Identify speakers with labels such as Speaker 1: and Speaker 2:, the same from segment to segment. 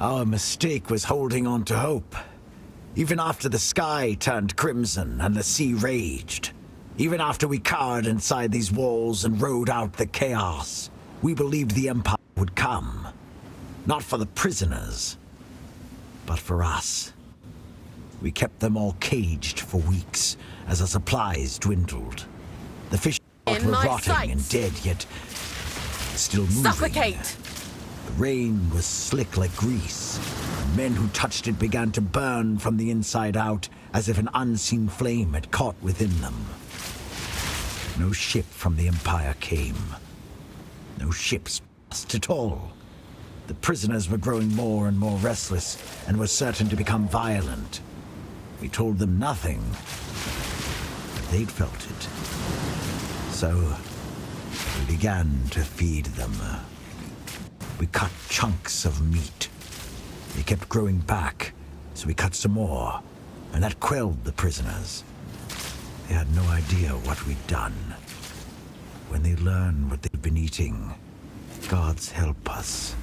Speaker 1: Our mistake was holding on to hope. Even after the sky turned crimson and the sea raged, even after we cowered inside these walls and rode out the chaos, we believed the Empire would come. Not for the prisoners, but for us. We kept them all caged for weeks as our supplies dwindled. The fish were rotting and dead, yet still moving.
Speaker 2: Suffocate!
Speaker 1: The rain was slick like grease. Men who touched it began to burn from the inside out, as if an unseen flame had caught within them. No ship from the Empire came. No ships passed at all. The prisoners were growing more and more restless and were certain to become violent. We told them nothing, but they'd felt it. So we began to feed them. We cut chunks of meat. They kept growing back, so we cut some more, and that quelled the prisoners. They had no idea what we'd done. When they learned what they'd been eating, gods help us.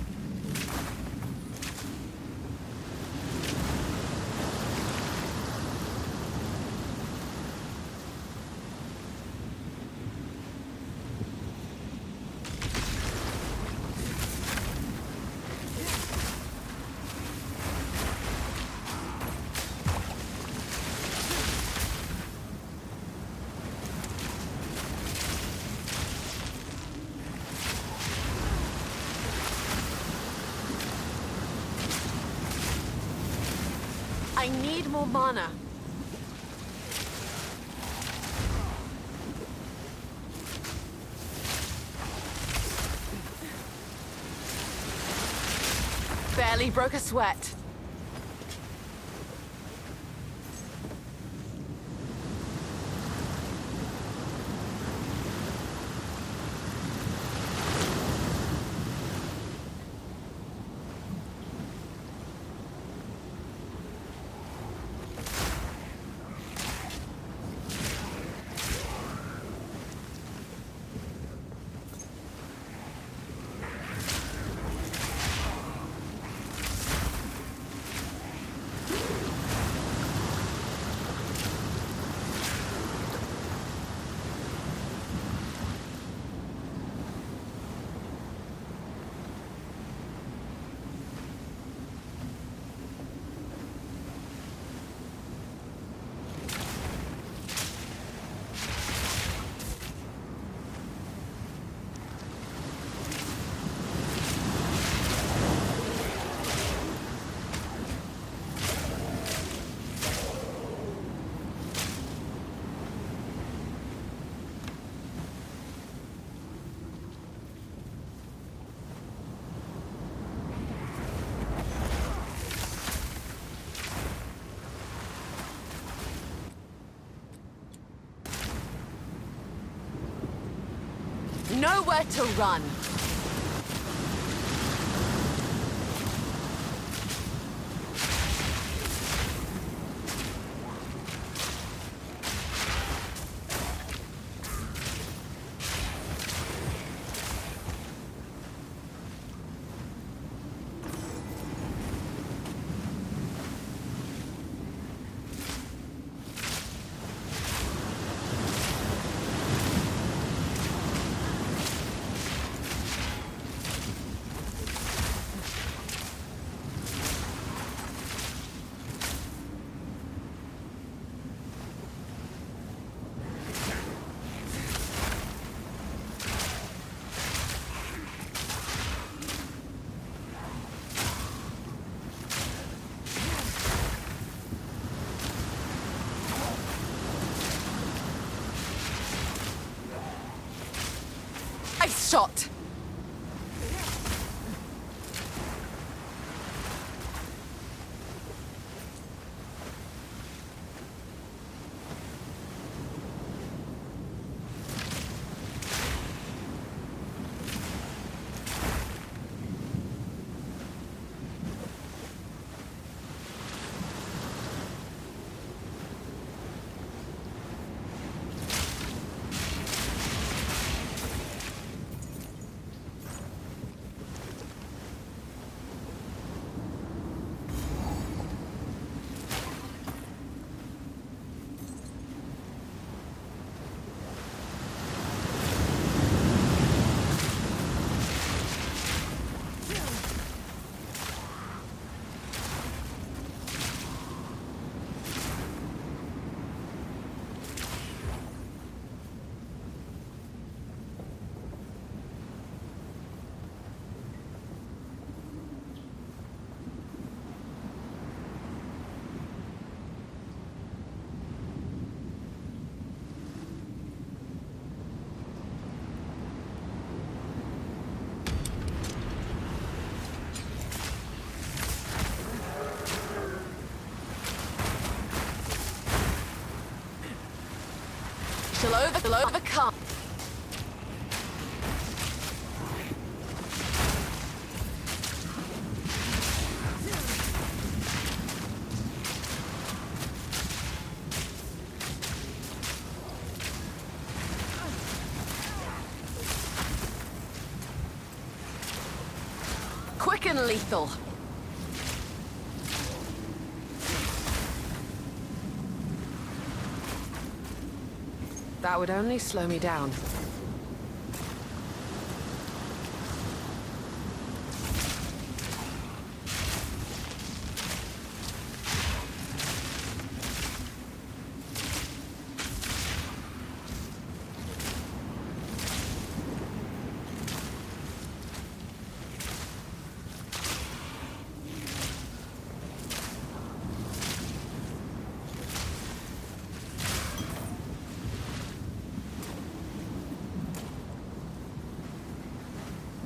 Speaker 2: I need more mana. Barely broke a sweat. Nowhere to run. Shot. It'll overcome. Quick and lethal. That would only slow me down.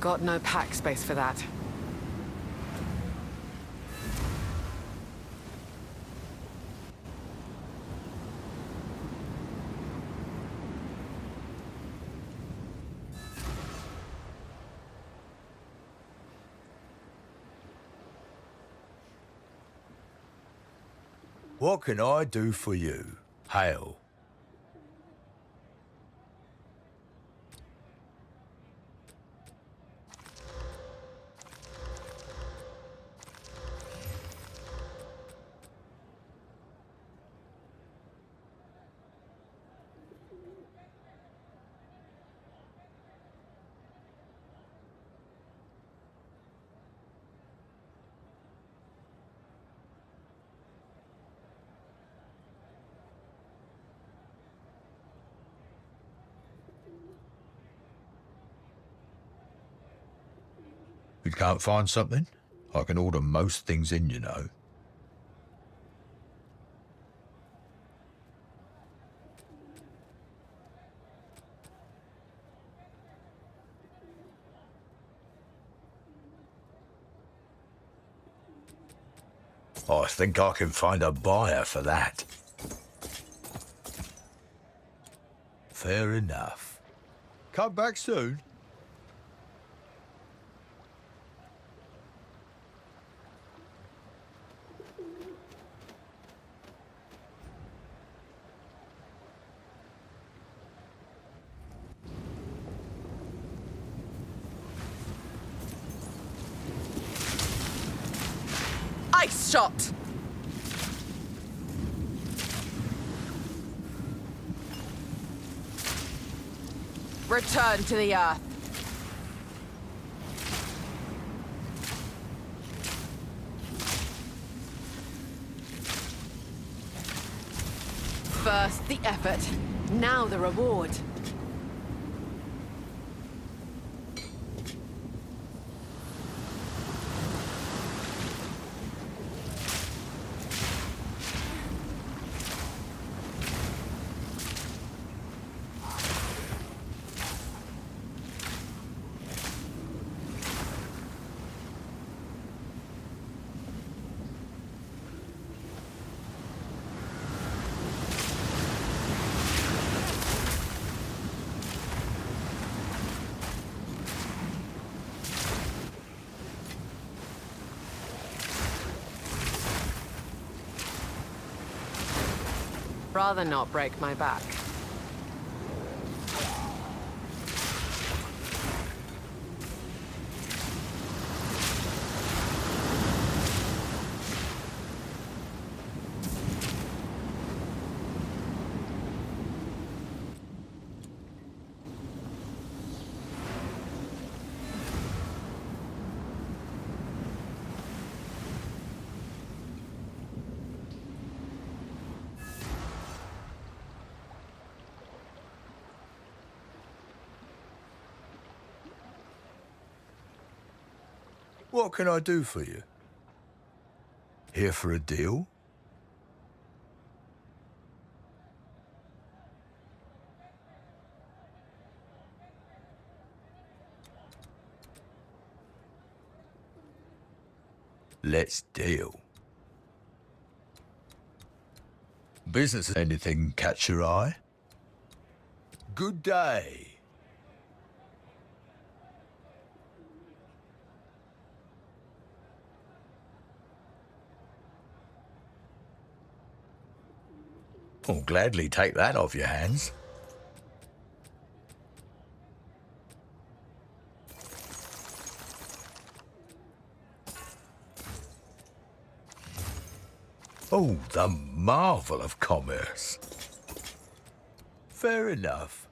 Speaker 2: Got no pack space for that.
Speaker 3: What can I do for you? Hail. You can't find something? I can order most things in, you know. I think I can find a buyer for that. Fair enough. Come back soon.
Speaker 2: Ice shot! Return to the earth. First the effort, now the reward. Rather not break my back.
Speaker 3: What can I do for you? Here for a deal? Let's deal. Business, anything catch your eye? Good day. I'll gladly take that off your hands. Oh, the marvel of commerce. Fair enough.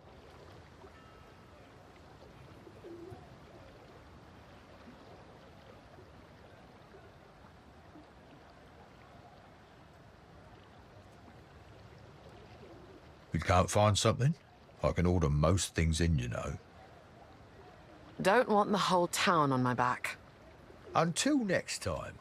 Speaker 3: You can't find something? I can order most things in, you know.
Speaker 2: Don't want the whole town on my back.
Speaker 3: Until next time.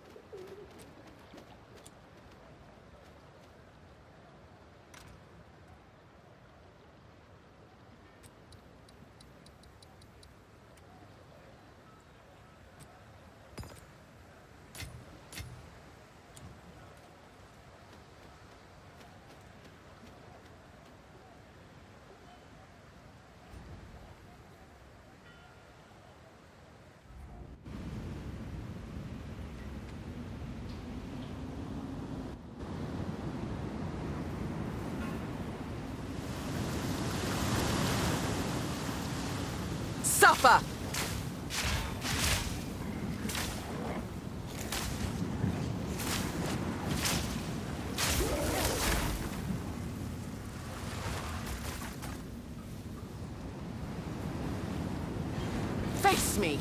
Speaker 2: Suffer! Face me!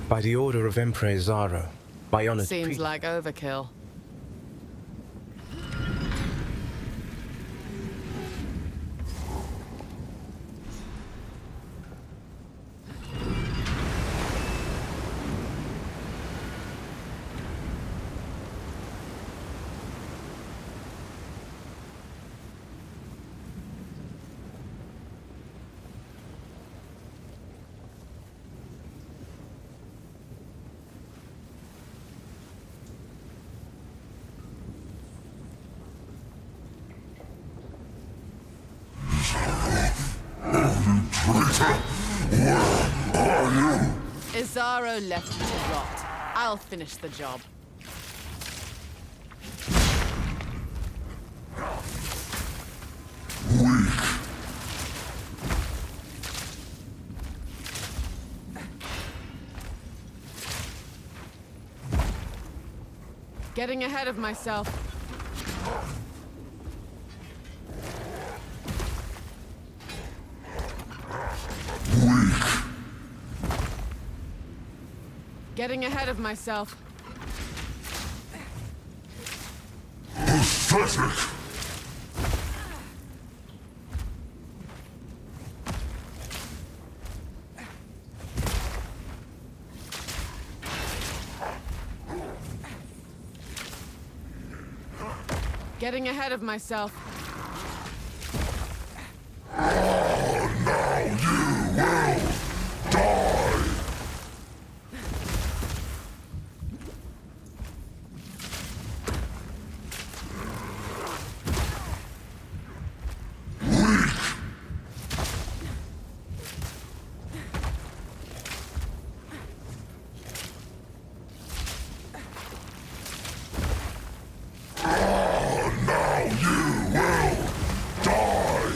Speaker 4: By the order of Emperor Exile, my honored
Speaker 2: Seems
Speaker 4: priest.
Speaker 2: like overkill. Izaro left you to rot. I'll finish the job. Getting ahead of myself. Getting ahead of myself.
Speaker 3: Pathetic!
Speaker 2: Getting ahead of myself.
Speaker 3: Now you will die!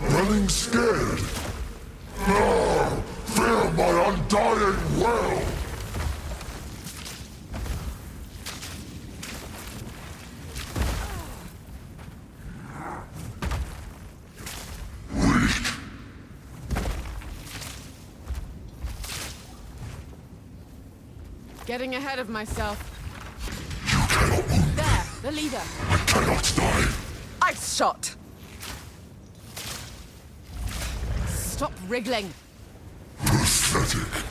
Speaker 3: Running scared. No! Fear my undying will!
Speaker 2: Getting ahead of myself.
Speaker 3: You cannot wound.
Speaker 2: There, the leader.
Speaker 3: I cannot die.
Speaker 2: Ice shot! Stop wriggling.
Speaker 3: Pathetic.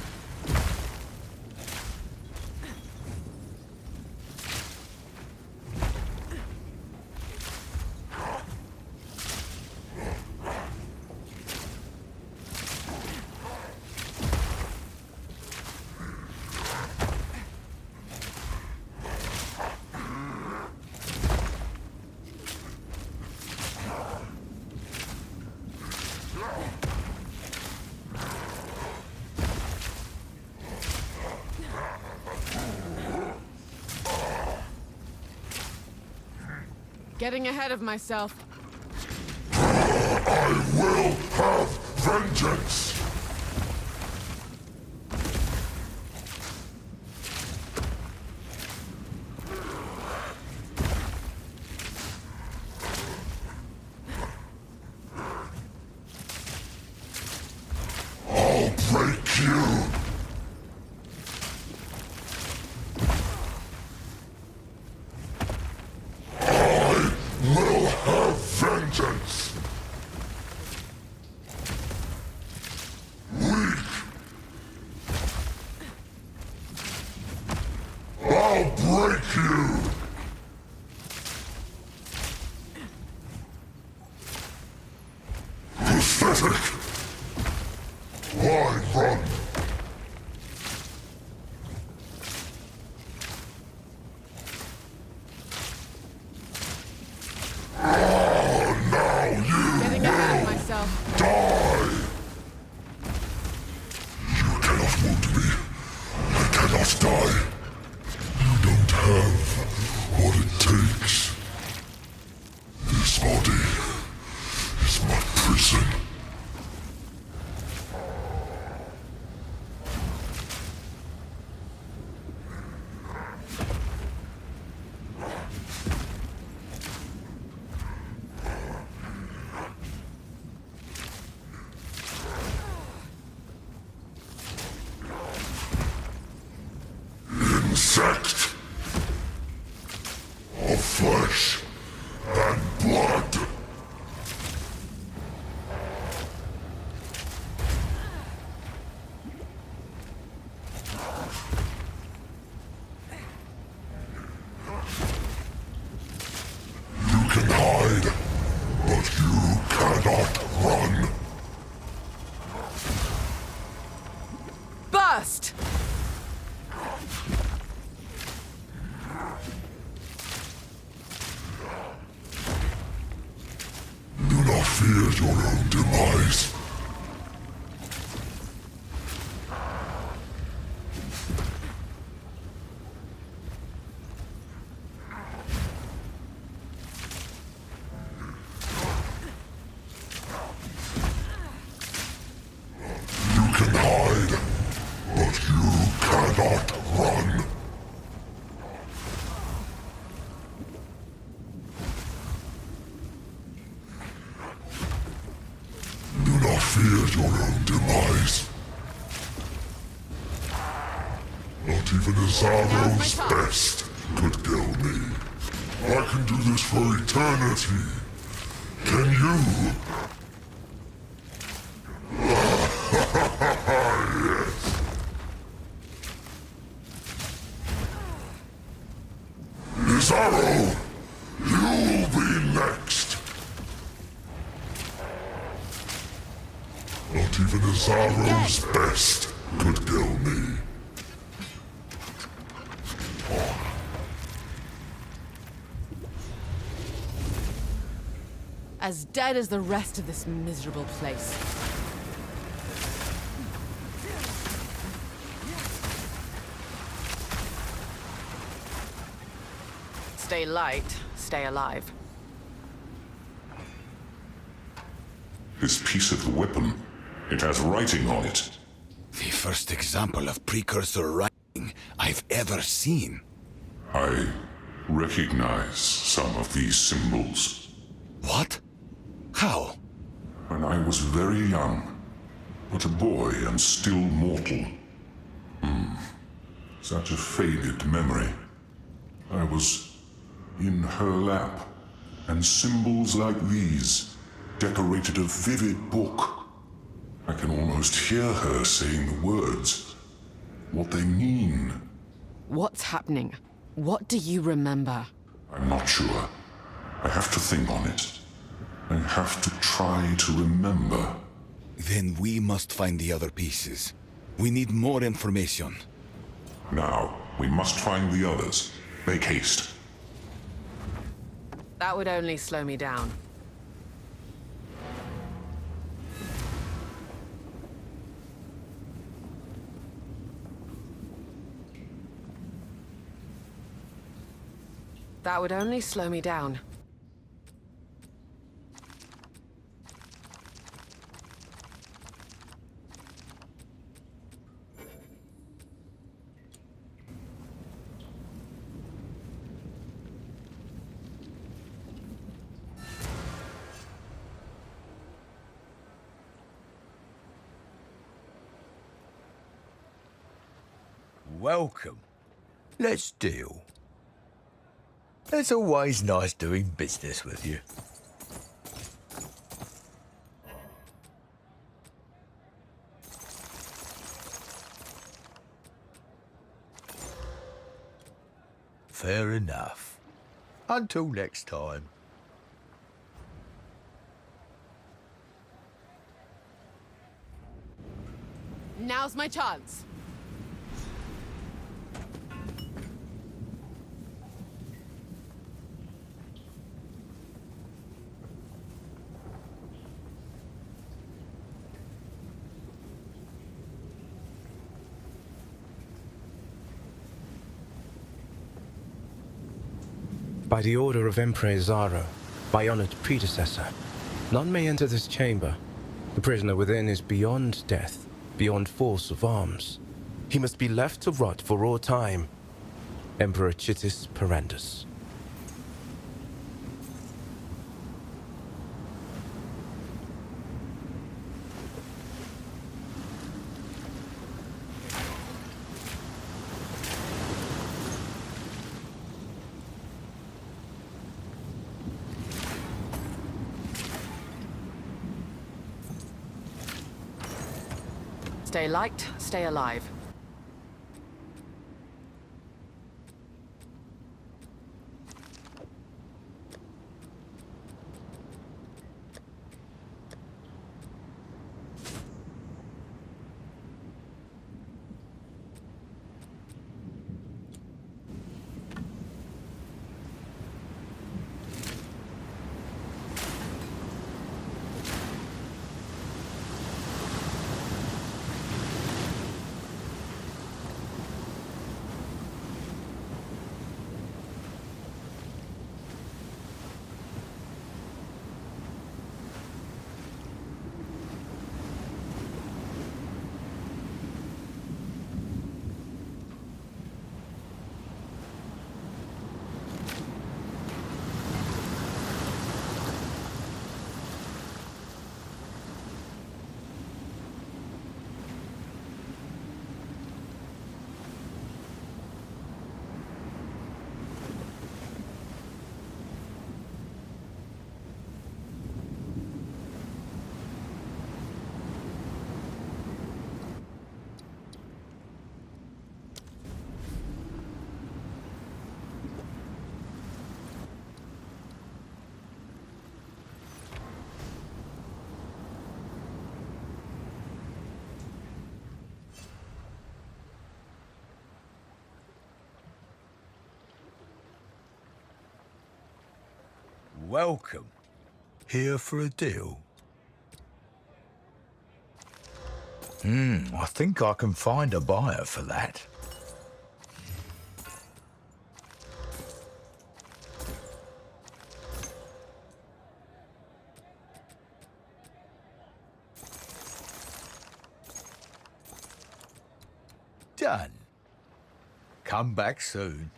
Speaker 2: Getting ahead of myself.
Speaker 3: I will have vengeance! I'll break you! Will have vengeance! Weak! I'll break you! Pathetic! Why run?
Speaker 2: Getting ahead of myself.
Speaker 3: Die! You cannot wound me. I cannot die. You don't have what it takes. This body is my prison. feared your own demise. You can hide, but you cannot run. Do not fear your own demise. Not even Azaro's best could kill me. I can do this for eternity. Can you? Yes. Azaro, you'll be next. Not even Azaro's best could kill me.
Speaker 2: As dead as the rest of this miserable place. Stay light, stay alive.
Speaker 5: This piece of the weapon, it has writing on it.
Speaker 6: The first example of precursor writing I've ever seen.
Speaker 5: I recognize some of these symbols.
Speaker 6: What? How?
Speaker 5: When I was very young, but a boy and still mortal. Such a faded memory. I was in her lap, and symbols like these decorated a vivid book. I can almost hear her saying the words, what they mean.
Speaker 2: What's happening? What do you remember?
Speaker 5: I'm not sure. I have to think on it. I have to try to remember.
Speaker 6: Then we must find the other pieces. We need more information.
Speaker 5: Now, we must find the others. Make haste.
Speaker 2: That would only slow me down. That would only slow me down.
Speaker 7: Welcome. Let's deal. It's always nice doing business with you. Fair enough. Until next time.
Speaker 2: Now's my chance.
Speaker 4: By the order of Emperor Zaro, my honored predecessor, none may enter this chamber. The prisoner within is beyond death, beyond force of arms. He must be left to rot for all time. Emperor Chittis Perandus.
Speaker 2: Stay light, stay alive.
Speaker 7: welcome. Here for a deal? I think I can find a buyer for that. Done. Come back soon.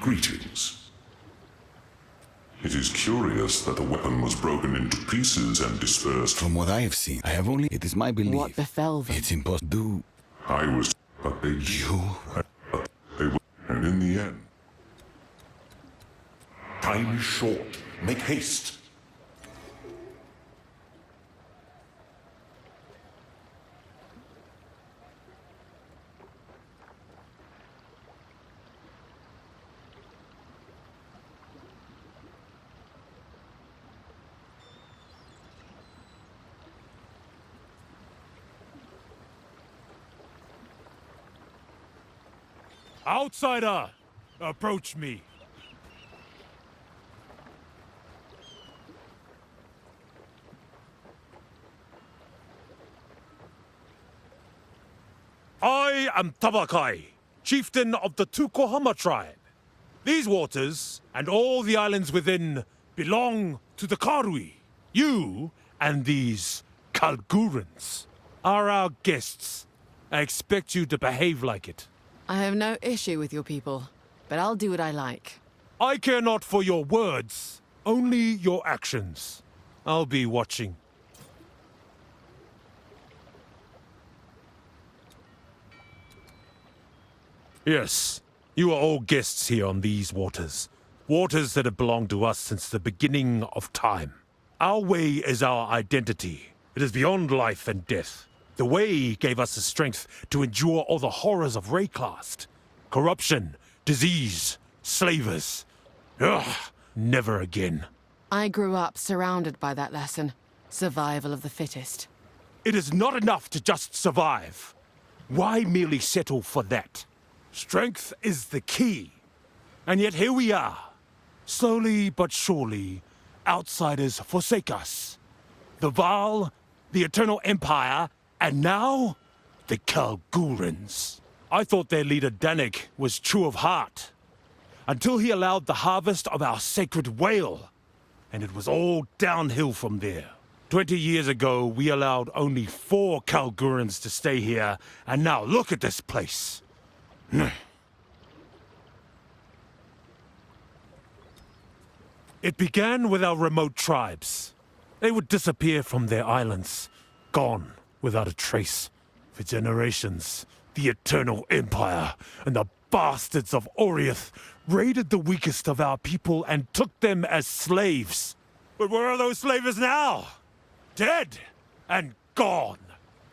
Speaker 5: Greetings. It is curious that the weapon was broken into pieces and dispersed.
Speaker 6: From what I have seen, I have only... It is my belief.
Speaker 2: What befell them?
Speaker 6: It's impossible.
Speaker 5: I was... But they...
Speaker 6: You...
Speaker 5: They were... And in the end... Time is short. Make haste.
Speaker 8: Outsider! Approach me. I am Tabakai, chieftain of the Tukohama tribe. These waters, and all the islands within, belong to the Karui. You and these Kalgurans are our guests. I expect you to behave like it.
Speaker 2: I have no issue with your people, but I'll do what I like.
Speaker 8: I care not for your words, only your actions. I'll be watching. Yes, you are all guests here on these waters. Waters that have belonged to us since the beginning of time. Our way is our identity. It is beyond life and death. The way gave us the strength to endure all the horrors of Rayclast. Corruption, disease, slavers. Ugh, never again.
Speaker 2: I grew up surrounded by that lesson. Survival of the fittest.
Speaker 8: It is not enough to just survive. Why merely settle for that? Strength is the key. And yet here we are. Slowly but surely, outsiders forsake us. The Val, the Eternal Empire, and now, the Kalgurans. I thought their leader Danik was true of heart. Until he allowed the harvest of our sacred whale. And it was all downhill from there. 20 years ago, we allowed only 4 Kalgurans to stay here, and now look at this place. It began with our remote tribes. They would disappear from their islands, gone without a trace. For generations, the Eternal Empire and the bastards of Oriath raided the weakest of our people and took them as slaves. But where are those slavers now? Dead and gone.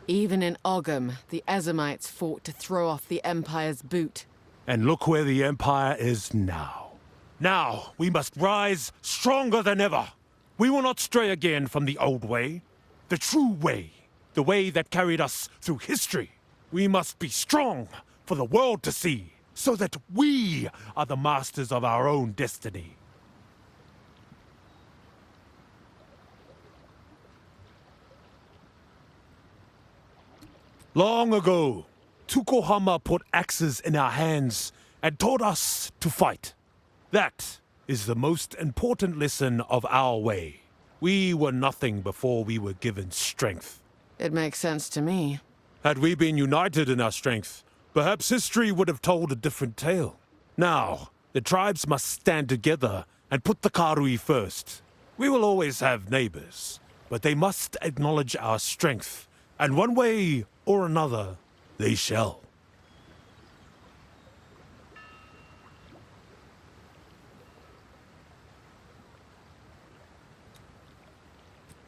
Speaker 2: Even in Ogham, the Ezamites fought to throw off the Empire's boot.
Speaker 8: And look where the Empire is now. Now, we must rise stronger than ever. We will not stray again from the old way, the true way, the way that carried us through history. We must be strong for the world to see, so that we are the masters of our own destiny. Long ago, Tukohama put axes in our hands and taught us to fight. That is the most important lesson of our way. We were nothing before we were given strength.
Speaker 2: It makes sense to me.
Speaker 8: Had we been united in our strength, perhaps history would have told a different tale. Now, the tribes must stand together and put the Karui first. We will always have neighbors, but they must acknowledge our strength, and one way or another, they shall.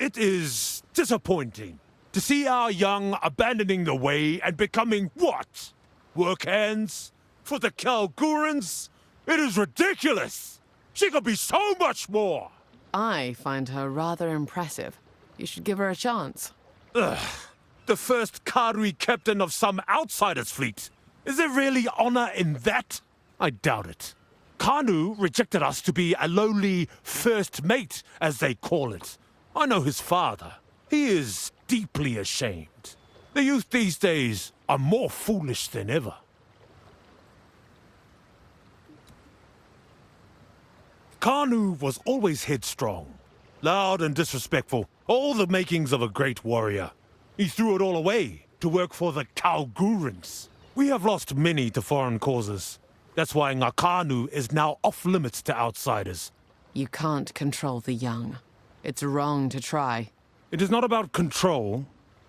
Speaker 8: It is disappointing to see our young abandoning the way and becoming what? Work hands? For the Kalgurans? It is ridiculous! She could be so much more!
Speaker 2: I find her rather impressive. You should give her a chance.
Speaker 8: Ugh. The first Karui captain of some outsider's fleet. Is there really honor in that? I doubt it. Kanu rejected us to be a lowly first mate, as they call it. I know his father. He is deeply ashamed. The youth these days are more foolish than ever. Kanu was always headstrong, loud and disrespectful, all the makings of a great warrior. He threw it all away to work for the Kalgurans. We have lost many to foreign causes. That's why Ngakanu is now off-limits to outsiders.
Speaker 2: You can't control the young. It's wrong to try.
Speaker 8: It is not about control.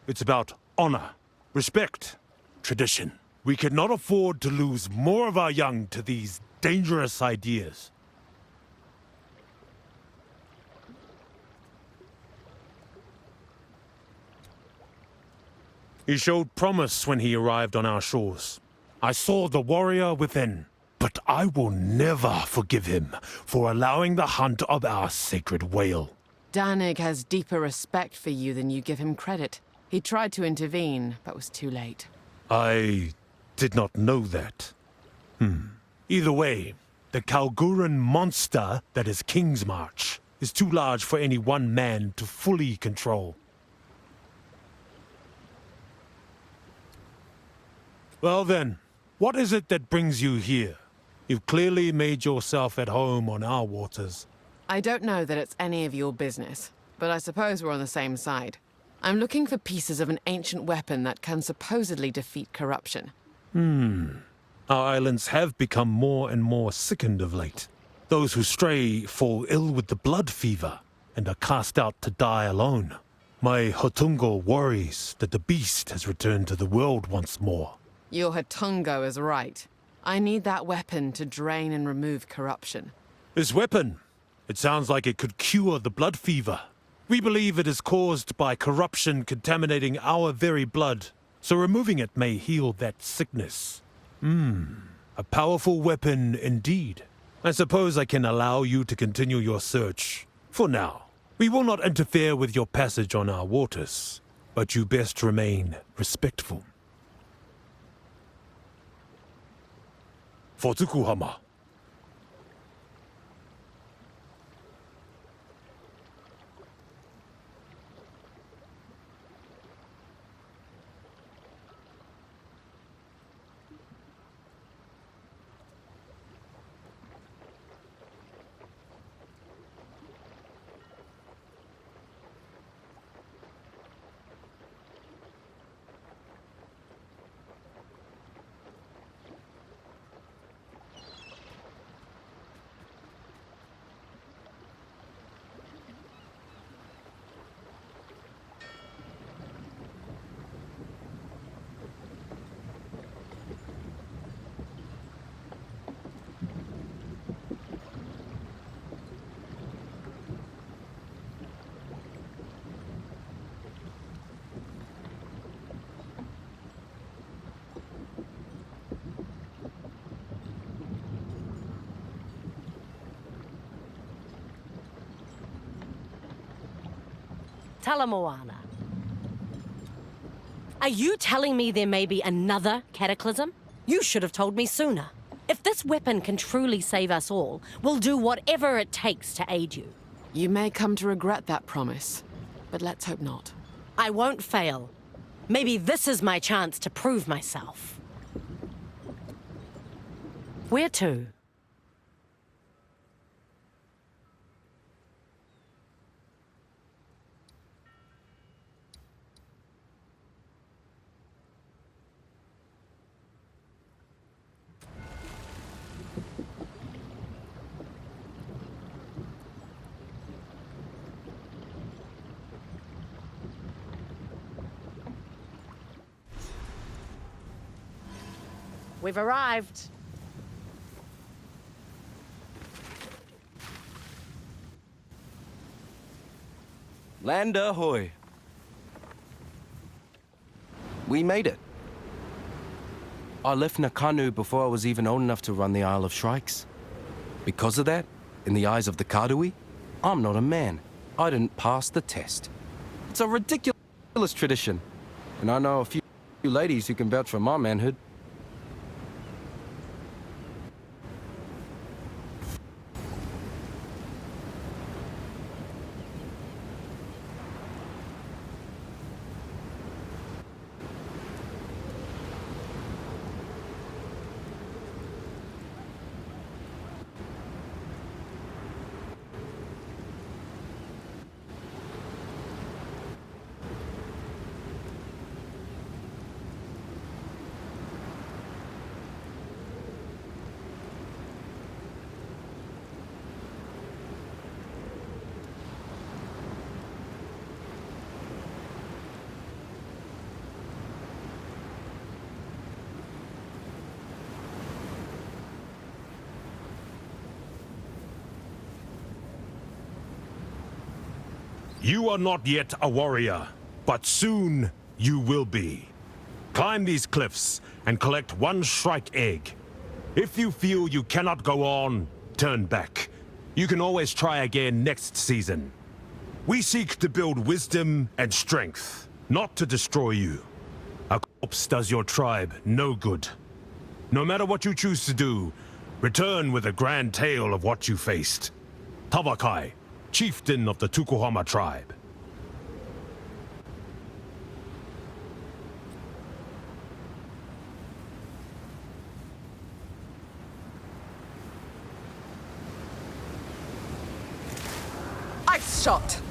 Speaker 8: It's about honor, respect, tradition. We cannot afford to lose more of our young to these dangerous ideas. He showed promise when he arrived on our shores. I saw the warrior within, but I will never forgive him for allowing the hunt of our sacred whale.
Speaker 2: Danig has deeper respect for you than you give him credit. He tried to intervene, but was too late.
Speaker 8: I did not know that. Either way, the Kalguran monster that is King's March is too large for any one man to fully control. Well then, what is it that brings you here? You've clearly made yourself at home on our waters.
Speaker 2: I don't know that it's any of your business, but I suppose we're on the same side. I'm looking for pieces of an ancient weapon that can supposedly defeat corruption.
Speaker 8: Our islands have become more and more sickened of late. Those who stray fall ill with the blood fever and are cast out to die alone. My Hotungo worries that the beast has returned to the world once more.
Speaker 2: Your Hatungo is right. I need that weapon to drain and remove corruption.
Speaker 8: This weapon, it sounds like it could cure the blood fever. We believe it is caused by corruption contaminating our very blood, so removing it may heal that sickness. A powerful weapon indeed. I suppose I can allow you to continue your search. For now, we will not interfere with your passage on our waters, but you best remain respectful. For Tsukuhama.
Speaker 9: Talamoana. Are you telling me there may be another cataclysm? You should have told me sooner. If this weapon can truly save us all, we'll do whatever it takes to aid you.
Speaker 2: You may come to regret that promise, but let's hope not.
Speaker 9: I won't fail. Maybe this is my chance to prove myself. Where to? We've arrived.
Speaker 10: Land ahoy. We made it. I left Nakanu before I was even old enough to run the Isle of Shrikes. Because of that, in the eyes of the Karui, I'm not a man. I didn't pass the test. It's a ridiculous tradition, and I know a few ladies who can vouch for my manhood.
Speaker 8: You are not yet a warrior, but soon you will be. Climb these cliffs and collect one Shrike egg. If you feel you cannot go on, turn back. You can always try again next season. We seek to build wisdom and strength, not to destroy you. A corpse does your tribe no good. No matter what you choose to do, return with a grand tale of what you faced. Tabakai, chieftain of the Tukuhama tribe.
Speaker 2: Ice shot!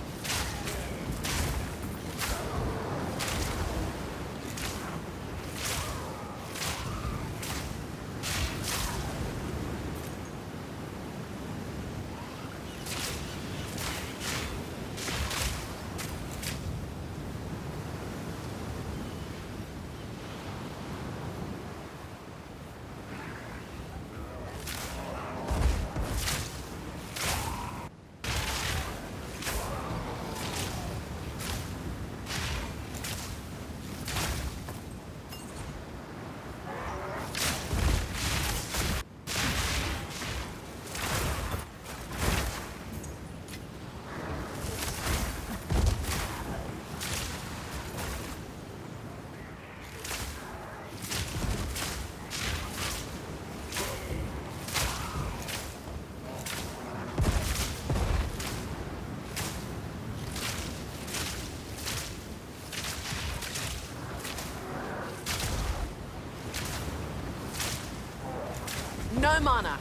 Speaker 2: No mana.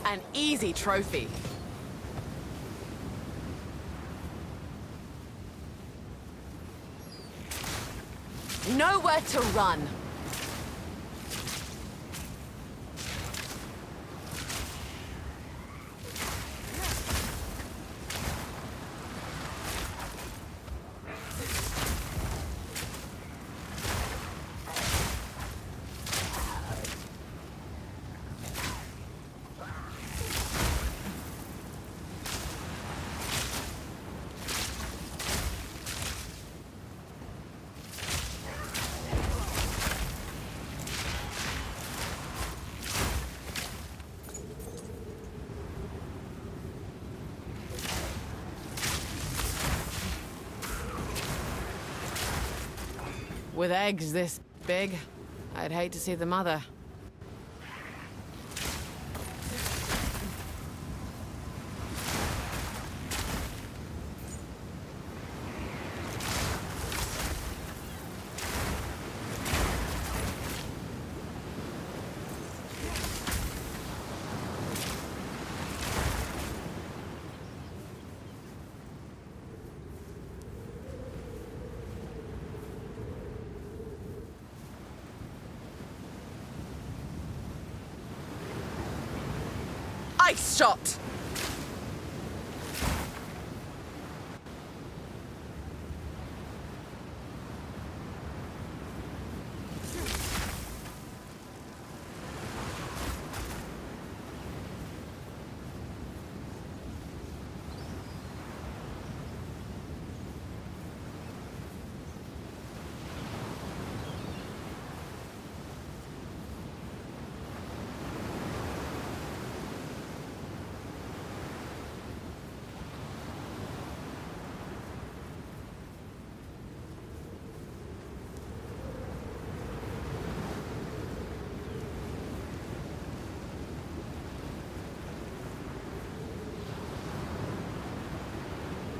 Speaker 2: An easy trophy. Nowhere to run. With eggs this big, I'd hate to see the mother. Ice shot!